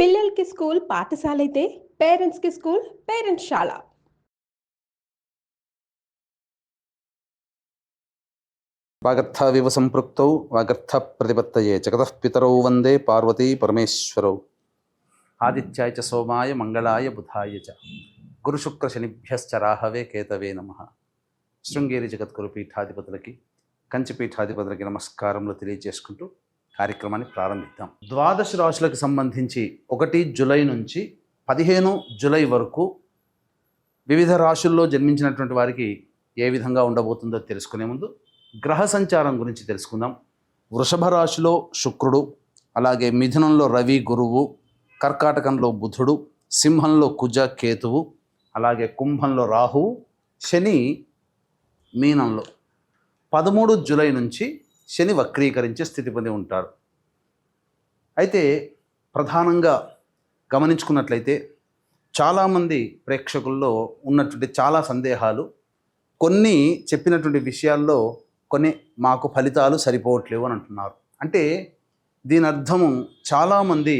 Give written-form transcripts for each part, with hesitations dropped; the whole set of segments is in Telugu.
పిల్లలకి స్కూల్ పాఠశాల అయితే పేరెంట్స్కి స్కూల్ పేరెంట్స్శాల. వాగర్థావివ సంపృక్తౌ వాగర్థ ప్రతిపత్తయే జగతః పితరౌ వందే పార్వతీ పరమేశ్వరౌ. ఆదిత్యాయ చ సోమాయ మంగళాయ బుధాయ చ గురుశుక్ర శనిభ్యశ్చ రాహవే కేతవే నమః. శృంగేరి జగద్గురు పీఠాధిపతులకి కంచి పీఠాధిపతులకి నమస్కారములు తెలియజేసుకుంటూ కార్యక్రమాన్ని ప్రారంభిద్దాం. ద్వాదశ రాశులకు సంబంధించి 1 జూలై నుంచి 15 జూలై వరకు వివిధ రాశుల్లో జన్మించినటువంటి వారికి ఏ విధంగా ఉండబోతుందో తెలుసుకునే ముందు గ్రహ సంచారం గురించి తెలుసుకుందాం. వృషభ రాశిలో శుక్రుడు, అలాగే మిథునంలో రవి గురువు, కర్కాటకంలో బుధుడు, సింహంలో కుజ కేతువు, అలాగే కుంభంలో రాహువు, శని మీనంలో 13 జూలై నుంచి శని వక్రీకరించే స్థితి పొంది ఉంటారు. అయితే ప్రధానంగా గమనించుకున్నట్లయితే చాలామంది ప్రేక్షకుల్లో ఉన్నటువంటి చాలా సందేహాలు, కొన్ని చెప్పినటువంటి విషయాల్లో కొన్ని మాకు ఫలితాలు సరిపోవట్లేవు అని అంటున్నారు. అంటే దీని అర్థము చాలామంది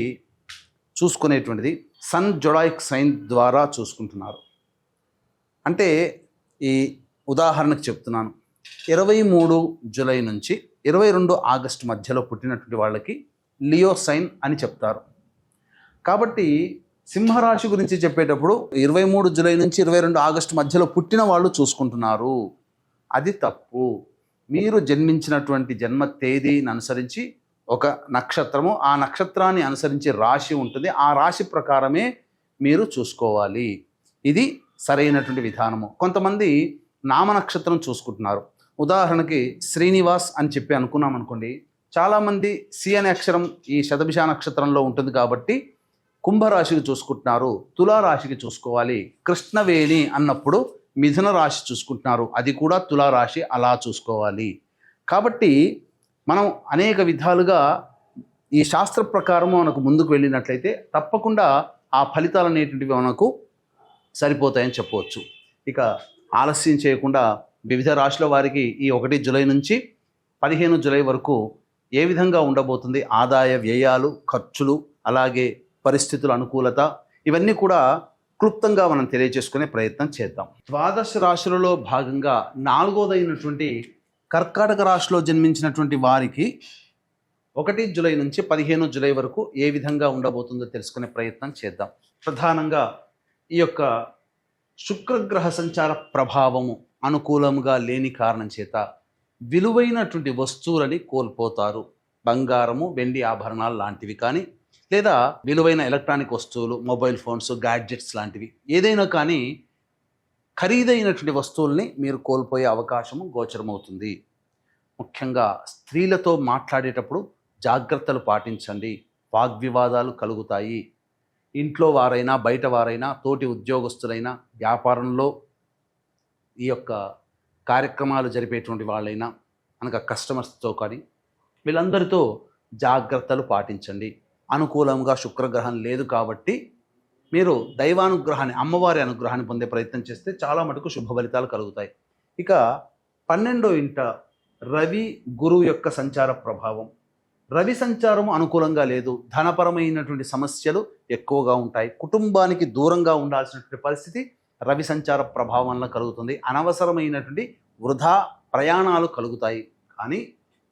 చూసుకునేటువంటిది సన్ జొడాయిక్ సైన్ ద్వారా చూసుకుంటున్నారు. అంటే ఈ ఉదాహరణకు చెప్తున్నాను, 23 జూలై నుంచి 22 ఆగస్టు మధ్యలో పుట్టినటువంటి వాళ్ళకి లియో సైన్ అని చెప్తారు. కాబట్టి సింహరాశి గురించి చెప్పేటప్పుడు 23 జూలై నుంచి 22 ఆగస్టు మధ్యలో పుట్టిన వాళ్ళు చూసుకుంటున్నారు. అది తప్పు. మీరు జన్మించినటువంటి జన్మ తేదీని అనుసరించి ఒక నక్షత్రము, ఆ నక్షత్రాన్ని అనుసరించి రాశి ఉంటుంది, ఆ రాశి ప్రకారమే మీరు చూసుకోవాలి. ఇది సరైనటువంటి విధానము. కొంతమంది నామ నక్షత్రం చూసుకుంటున్నారు. ఉదాహరణకి శ్రీనివాస్ అని చెప్పి అనుకున్నాం అనుకోండి, చాలామంది సి అనే అక్షరం ఈ శతభిష నక్షత్రంలో ఉంటుంది కాబట్టి కుంభరాశికి చూసుకుంటున్నారు, తులారాశికి చూసుకోవాలి. కృష్ణవేణి అన్నప్పుడు మిథున రాశి చూసుకుంటున్నారు, అది కూడా తులారాశి, అలా చూసుకోవాలి. కాబట్టి మనం అనేక విధాలుగా ఈ శాస్త్ర ప్రకారము మనకు ముందుకు వెళ్ళినట్లయితే తప్పకుండా ఆ ఫలితాలు అనేటువంటివి మనకు సరిపోతాయని చెప్పవచ్చు. ఇక ఆలస్యం చేయకుండా వివిధ రాశుల వారికి ఈ 1 జూలై నుంచి 15 జూలై వరకు ఏ విధంగా ఉండబోతుంది, ఆదాయ వ్యయాలు, ఖర్చులు, అలాగే పరిస్థితుల అనుకూలత, ఇవన్నీ కూడా క్లుప్తంగా మనం తెలియజేసుకునే ప్రయత్నం చేద్దాం. ద్వాదశ రాశులలో భాగంగా 4వదైనటువంటి కర్కాటక రాశిలో జన్మించినటువంటి వారికి 1 జూలై నుంచి 15 జూలై వరకు ఏ విధంగా ఉండబోతుందో తెలుసుకునే ప్రయత్నం చేద్దాం. ప్రధానంగా ఈ యొక్క శుక్రగ్రహ సంచార ప్రభావము అనుకూలంగా లేని కారణం చేత విలువైనటువంటి వస్తువులని కోల్పోతారు. బంగారము, వెండి ఆభరణాలు లాంటివి కానీ, లేదా విలువైన ఎలక్ట్రానిక్ వస్తువులు, మొబైల్ ఫోన్స్, గ్యాడ్జెట్స్ లాంటివి ఏదైనా కానీ ఖరీదైనటువంటి వస్తువుల్ని మీరు కోల్పోయే అవకాశము గోచరమవుతుంది. ముఖ్యంగా స్త్రీలతో మాట్లాడేటప్పుడు జాగ్రత్తలు పాటించండి. వాగ్వివాదాలు కలుగుతాయి. ఇంట్లో వారైనా, బయట వారైనా, తోటి ఉద్యోగస్తులైనా, వ్యాపారంలో ఈ యొక్క కార్యక్రమాలు జరిపేటువంటి వాళ్ళైనా, అనగా కస్టమర్స్తో కానీ, వీళ్ళందరితో జాగ్రత్తలు పాటించండి. అనుకూలంగా శుక్రగ్రహం లేదు కాబట్టి మీరు దైవానుగ్రహాన్ని, అమ్మవారి అనుగ్రహాన్ని పొందే ప్రయత్నం చేస్తే చాలా మటుకు శుభ ఫలితాలు కలుగుతాయి. ఇక 12వ ఇంట రవి గురువు యొక్క సంచార ప్రభావం. రవి సంచారం అనుకూలంగా లేదు. ధనపరమైనటువంటి సమస్యలు ఎక్కువగా ఉంటాయి. కుటుంబానికి దూరంగా ఉండాల్సినటువంటి పరిస్థితి రవి సంచార ప్రభావం వల్ల కలుగుతుంది. అనవసరమైనటువంటి వృధా ప్రయాణాలు కలుగుతాయి. కానీ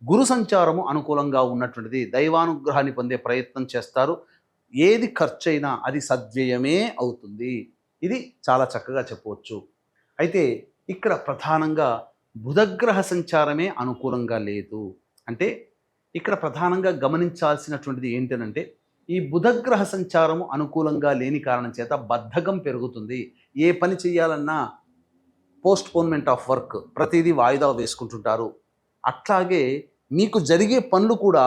గురు సంచారము అనుకూలంగా ఉన్నటువంటిది. దైవానుగ్రహాన్ని పొందే ప్రయత్నం చేస్తారు. ఏది ఖర్చు అయినా అది సద్వ్యయమే అవుతుంది. ఇది చాలా చక్కగా చెప్పవచ్చు. అయితే ఇక్కడ ప్రధానంగా బుధగ్రహ సంచారమే అనుకూలంగా లేదు. అంటే ఇక్కడ ప్రధానంగా గమనించాల్సినటువంటిది ఏంటంటే, ఈ బుధగ్రహ సంచారము అనుకూలంగా లేని కారణం చేత బద్ధకం పెరుగుతుంది. ఏ పని చేయాలన్నా పోస్ట్పోన్మెంట్ ఆఫ్ వర్క్, ప్రతిదీ వాయిదా వేసుకుంటుంటారు. అట్లాగే మీకు జరిగే పనులు కూడా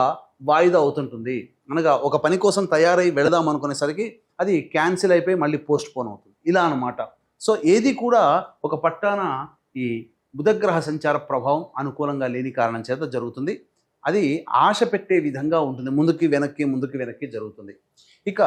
వాయిదా అవుతుంటుంది. అనగా ఒక పని కోసం తయారై వెళదాం అనుకునేసరికి అది క్యాన్సిల్ అయిపోయి మళ్ళీ పోస్ట్పోన్ అవుతుంది. ఇలా అన్నమాట. సో ఏది కూడా ఒక పట్టాన ఈ బుధగ్రహ సంచార ప్రభావం అనుకూలంగా లేని కారణం చేత జరుగుతుంది. అది ఆశ పెట్టే విధంగా ఉంటుంది. ముందుకి వెనక్కి జరుగుతుంది. ఇక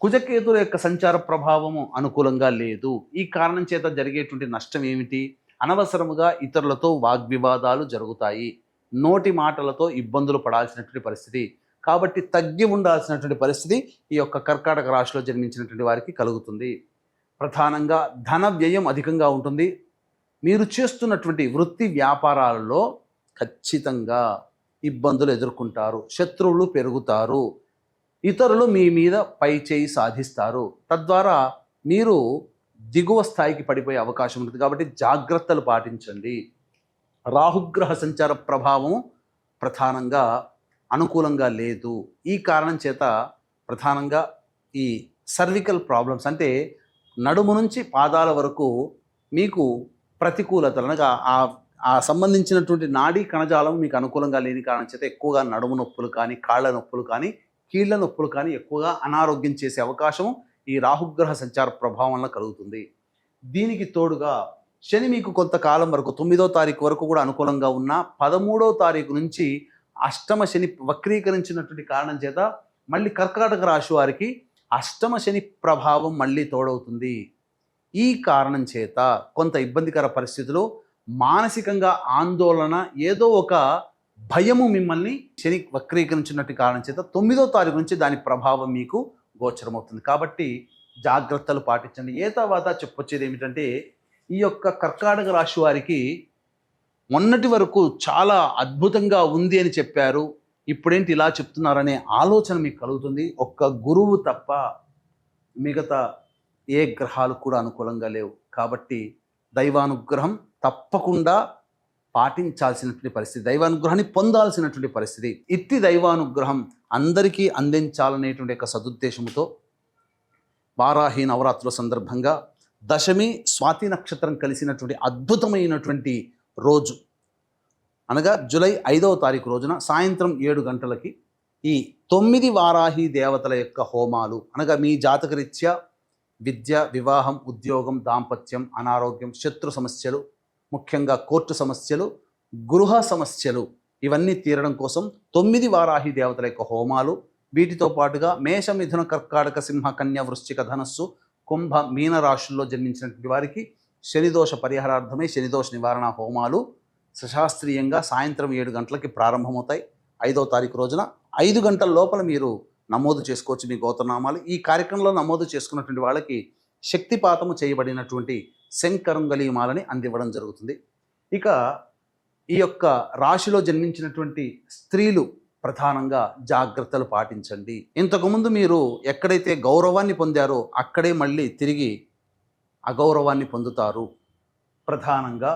కుజకేతుల యొక్క సంచార ప్రభావము అనుకూలంగా లేదు. ఈ కారణం చేత జరిగేటువంటి నష్టం ఏమిటి? అనవసరముగా ఇతరులతో వాగ్వివాదాలు జరుగుతాయి. నోటి మాటలతో ఇబ్బందులు పడాల్సినటువంటి పరిస్థితి. కాబట్టి తగ్గి ఉండాల్సినటువంటి పరిస్థితి ఈ యొక్క కర్కాటక రాశిలో జన్మించినటువంటి వారికి కలుగుతుంది. ప్రధానంగా ధన వ్యయం అధికంగా ఉంటుంది. మీరు చేస్తున్నటువంటి వృత్తి వ్యాపారాలలో ఖచ్చితంగా ఇబ్బందులు ఎదుర్కొంటారు, శత్రువులు పెరుగుతారు, ఇతరులు మీ మీద పై చేయి సాధిస్తారు, తద్వారా మీరు దిగువ స్థాయికి పడిపోయే అవకాశం ఉంటుంది. కాబట్టి జాగ్రత్తలు పాటించండి. రాహుగ్రహ సంచార ప్రభావం ప్రధానంగా అనుకూలంగా లేదు. ఈ కారణం చేత ప్రధానంగా ఈ సర్వికల్ ప్రాబ్లమ్స్ అంటే నడుము నుంచి పాదాల వరకు మీకు ప్రతికూలతలు అనగా ఆ సంబంధించినటువంటి నాడీ కణజాలం మీకు అనుకూలంగా లేని కారణం చేత ఎక్కువగా నడుము నొప్పులు కానీ, కాళ్ళ నొప్పులు కానీ, కీళ్ళ నొప్పులు కానీ ఎక్కువగా అనారోగ్యం చేసే అవకాశం ఈ రాహుగ్రహ సంచార ప్రభావం వల్ల కలుగుతుంది. దీనికి తోడుగా శని మీకు కొంతకాలం వరకు 9వ తారీఖు వరకు కూడా అనుకూలంగా ఉన్న 13వ తారీఖు నుంచి అష్టమ శని వక్రీకరించినటువంటి కారణం చేత మళ్ళీ కర్కాటక రాశి వారికి అష్టమ శని ప్రభావం మళ్ళీ తోడవుతుంది. ఈ కారణం చేత కొంత ఇబ్బందికర పరిస్థితులు, మానసికంగా ఆందోళన, ఏదో ఒక భయము మిమ్మల్ని శని వక్రీకరించినట్టు కారణం చేత 9వ తారీఖు నుంచి దాని ప్రభావం మీకు గోచరమవుతుంది. కాబట్టి జాగ్రత్తలు పాటించండి. ఏ తర్వాత చెప్పొచ్చేది ఏమిటంటే ఈ యొక్క కర్కాటక రాశి వారికి మొన్నటి వరకు చాలా అద్భుతంగా ఉంది అని చెప్పారు, ఇప్పుడేంటి ఇలా చెప్తున్నారనే ఆలోచన మీకు కలుగుతుంది. ఒక్క గురువు తప్ప మిగతా ఏ గ్రహాలు కూడా అనుకూలంగా లేవు. కాబట్టి దైవానుగ్రహం తప్పకుండా పాటించాల్సినటువంటి పరిస్థితి, దైవానుగ్రహాన్ని పొందాల్సినటువంటి పరిస్థితి. ఇట్టి దైవానుగ్రహం అందరికీ అందించాలనేటువంటి ఒక సదుద్దేశంతో వారాహి నవరాత్రుల సందర్భంగా దశమి స్వాతి నక్షత్రం కలిసినటువంటి అద్భుతమైనటువంటి రోజు అనగా జూలై 5వ తారీఖు రోజున సాయంత్రం 7 గంటలకి ఈ 9 వారాహి దేవతల యొక్క హోమాలు అనగా మీ జాతకరీత్యా విద్య, వివాహం, ఉద్యోగం, దాంపత్యం, అనారోగ్యం, శత్రు సమస్యలు, ముఖ్యంగా కోర్టు సమస్యలు, గృహ సమస్యలు ఇవన్నీ తీరడం కోసం 9 వారాహి దేవతల యొక్క హోమాలు, వీటితో పాటుగా మేష, మిథున, కర్కాటక, సింహ, కన్య, వృశ్చిక, ధనస్సు, కుంభ, మీన రాశుల్లో జన్మించినటువంటి వారికి శనిదోష పరిహారార్థమై శనిదోష నివారణ హోమాలు సశాస్త్రీయంగా సాయంత్రం 7 గంటలకి ప్రారంభమవుతాయి. 5వ తారీఖు రోజున 5 గంటల లోపల మీరు నమోదు చేసుకోవచ్చు మీ గోత్రనామాలు. ఈ కార్యక్రమంలో నమోదు చేసుకున్నటువంటి వాళ్ళకి శక్తిపాతము చేయబడినటువంటి శంకరంగలీమాలని అందివ్వడం జరుగుతుంది. ఇక ఈ యొక్క రాశిలో జన్మించినటువంటి స్త్రీలు ప్రధానంగా జాగ్రత్తలు పాటించండి. ఇంతకుముందు మీరు ఎక్కడైతే గౌరవాన్ని పొందారో అక్కడే మళ్ళీ తిరిగి అగౌరవాన్ని పొందుతారు. ప్రధానంగా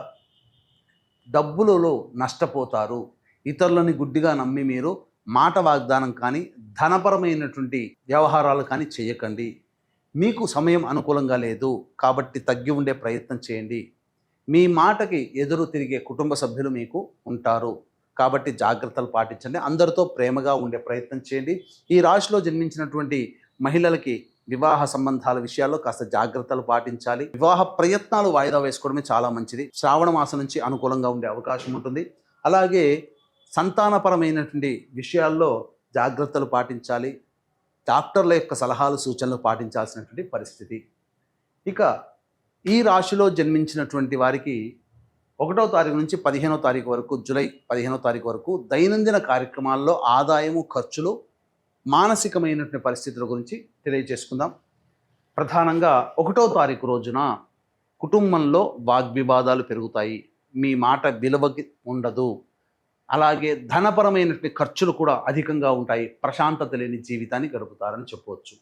డబ్బులలో నష్టపోతారు. ఇతరులని గుడ్డిగా నమ్మి మీరు మాట వాగ్దానం కానీ, ధనపరమైనటువంటి వ్యవహారాలు కానీ చేయకండి. మీకు సమయం అనుకూలంగా లేదు కాబట్టి తగ్గి ఉండే ప్రయత్నం చేయండి. మీ మాటకి ఎదురు తిరిగే కుటుంబ సభ్యులు మీకు ఉంటారు కాబట్టి జాగ్రత్తలు పాటించండి. అందరితో ప్రేమగా ఉండే ప్రయత్నం చేయండి. ఈ రాశిలో జన్మించినటువంటి మహిళలకి వివాహ సంబంధాల విషయాల్లో కాస్త జాగ్రత్తలు పాటించాలి. వివాహ ప్రయత్నాలు వాయిదా వేసుకోవడమే చాలా మంచిది. శ్రావణ మాసం నుంచి అనుకూలంగా ఉండే అవకాశం ఉంటుంది. అలాగే సంతానపరమైనటువంటి విషయాల్లో జాగ్రత్తలు పాటించాలి. డాక్టర్ల యొక్క సలహాలు, సూచనలు పాటించాల్సినటువంటి పరిస్థితి. ఇక ఈ రాశిలో జన్మించినటువంటి వారికి 1వ తారీఖు నుంచి 15వ తారీఖు వరకు, జూలై 15వ తారీఖు వరకు దైనందిన కార్యక్రమాల్లో ఆదాయము, ఖర్చులు, మానసికమైనటువంటి పరిస్థితుల గురించి తెలియజేసుకుందాం. ప్రధానంగా 1వ తారీఖు రోజున కుటుంబంలో వాగ్వివాదాలు పెరుగుతాయి, మీ మాట విలువకి ఉండదు. అలాగే ధనపరమైనటువంటి ఖర్చులు కూడా అధికంగా ఉంటాయి. ప్రశాంతత లేని జీవితాన్ని గడుపుతారని చెప్పవచ్చు.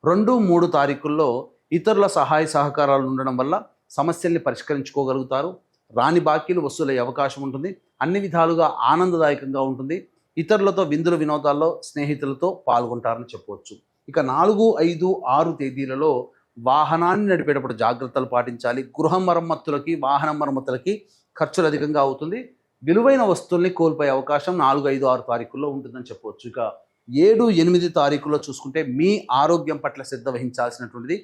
2, 3 తారీఖుల్లో ఇతరుల సహాయ సహకారాలు ఉండడం వల్ల సమస్యల్ని పరిష్కరించుకోగలుగుతారు. రాని బాకీలు వసూలయ్యే అవకాశం ఉంటుంది. అన్ని విధాలుగా ఆనందదాయకంగా ఉంటుంది. ఇతరులతో విందుల వినోదాల్లో స్నేహితులతో పాల్గొంటారని చెప్పవచ్చు. ఇక 4, 5, 6 తేదీలలో వాహనాన్ని నడిపేటప్పుడు జాగ్రత్తలు పాటించాలి. గృహ మరమ్మతులకి, వాహన మరమ్మతులకి ఖర్చులు అధికంగా అవుతుంది. విలువైన వస్తువుల్ని కోల్పోయే అవకాశం 4, 5, 6 తారీఖుల్లో ఉంటుందని చెప్పవచ్చు. ఇక 7, 8 తారీఖుల్లో చూసుకుంటే మీ ఆరోగ్యం పట్ల శ్రద్ధ వహించాల్సినటువంటిది.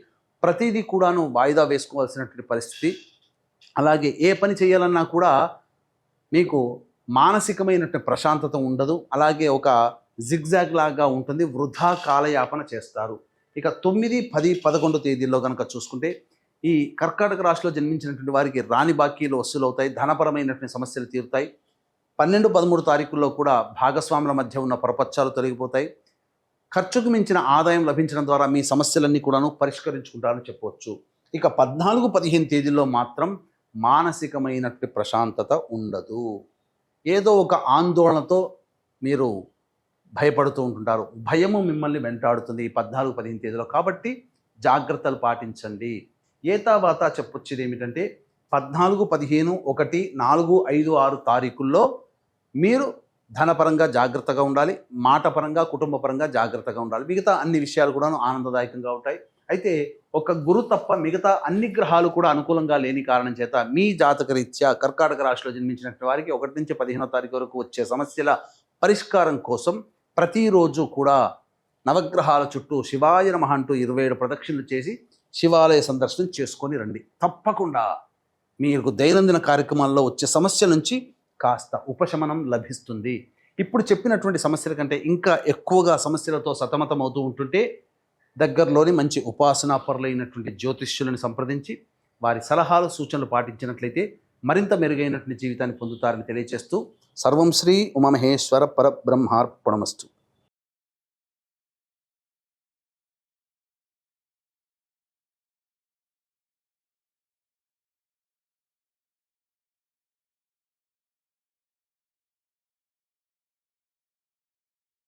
ప్రతిదీ కూడాను వాయిదా వేసుకోవాల్సినటువంటి పరిస్థితి. అలాగే ఏ పని చేయాలన్నా కూడా మీకు మానసికమైనటువంటి ప్రశాంతత ఉండదు. అలాగే ఒక జిగ్జాగ్ లాగా ఉంటుంది, వృధా కాలయాపన చేస్తారు. ఇక 9, 10, 11 తేదీల్లో కనుక చూసుకుంటే ఈ కర్కాటక రాశిలో జన్మించినటువంటి వారికి రాని బాకీలు వసూలవుతాయి. ధనపరమైనటువంటి సమస్యలు తీరుతాయి. 12, 13 తారీఖుల్లో కూడా భాగస్వాముల మధ్య ఉన్న ప్రపంచాలు తొలగిపోతాయి. ఖర్చుకు మించిన ఆదాయం లభించడం ద్వారా మీ సమస్యలన్నీ కూడాను పరిష్కరించుకుంటారని చెప్పవచ్చు. ఇక 14, 15 తేదీల్లో మాత్రం మానసికమైనటువంటి ప్రశాంతత ఉండదు. ఏదో ఒక ఆందోళనతో మీరు భయపడుతూ ఉంటుంటారు. భయము మిమ్మల్ని వెంటాడుతుంది ఈ 14, 15 తేదీలో. కాబట్టి జాగ్రత్తలు పాటించండి. ఏతావాతా చెప్పొచ్చేది ఏమిటంటే 14, 15, 1, 4, 5, 6 తారీఖుల్లో మీరు ధనపరంగా జాగ్రత్తగా ఉండాలి, మాటపరంగా కుటుంబపరంగా జాగ్రత్తగా ఉండాలి. మిగతా అన్ని విషయాలు కూడా ఆనందదాయకంగా ఉంటాయి. అయితే ఒక గురు తప్ప మిగతా అన్ని గ్రహాలు కూడా అనుకూలంగా లేని కారణం చేత మీ జాతకరీత్యా కర్కాటక రాశిలో జన్మించినటువంటి వారికి 1 నుంచి 15వ తారీఖు వరకు వచ్చే సమస్యల పరిష్కారం కోసం ప్రతిరోజు కూడా నవగ్రహాల చుట్టూ శివాయ నమః అంటూ 27 ప్రదక్షిణలు చేసి శివాలయ సందర్శనం చేసుకొని రండి. తప్పకుండా మీకు దైనందిన కార్యక్రమాల్లో వచ్చే సమస్య నుంచి కాస్త ఉపశమనం లభిస్తుంది. ఇప్పుడు చెప్పినటువంటి సమస్యల కంటే ఇంకా ఎక్కువగా సమస్యలతో సతమతమవుతూ ఉంటుంటే దగ్గరలోని మంచి ఉపాసనాపరులైనటువంటి జ్యోతిష్యులను సంప్రదించి వారి సలహాలు సూచనలు పాటించినట్లయితే మరింత మెరుగైనటువంటి జీవితాన్ని పొందుతారని తెలియజేస్తూ సర్వం శ్రీ ఉమామహేశ్వర పరబ్రహ్మార్పణమస్తు.